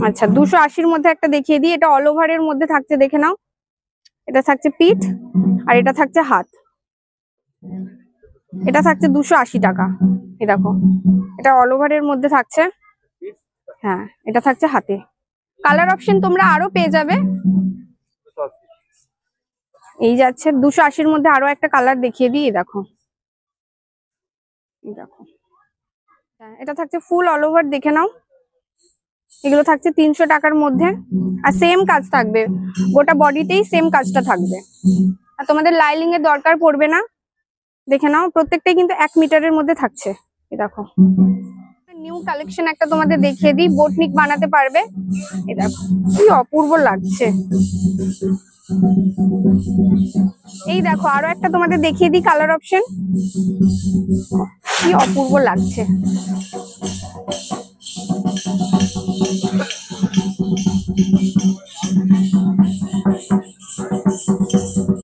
আচ্ছা 280-র মধ্যে একটা দেখিয়ে দিই, এটা অল ওভারের মধ্যে থাকছে, দেখে নাও। এটা থাকছে পিঠ আর এটা থাকছে হাত। এটা থাকছে 280 টাকা। এই দেখো, এটা অল ওভারের মধ্যে থাকছে। হ্যাঁ, এটা থাকছে হাতে। কালার অপশন তোমরা আরো পেয়ে যাবে। এই যাচ্ছে 280-র মধ্যে আরো একটা কালার দেখিয়ে দিই, দেখো। দেখো, এটা থাকছে ফুল অল ওভার, দেখে নাও। এগুলো থাকছে 300 টাকার মধ্যে। আর সেম কাজ থাকবে, গোটা বডিতেই সেম কাজটা থাকবে। আর তোমাদের লাইলিং এর দরকার পড়বে না, দেখে নাও। প্রত্যেকটাই কিন্তু 1 মিটারের মধ্যে থাকছে। এই দেখো, নিউ কালেকশন একটা তোমাদের দেখিয়ে দিই, বোটনিক বানাতে পারবে। এই দেখো কি অপূর্ব লাগছে। এই দেখো আরো একটা তোমাদের দেখিয়ে দিই কালার অপশন, কি অপূর্ব লাগছে।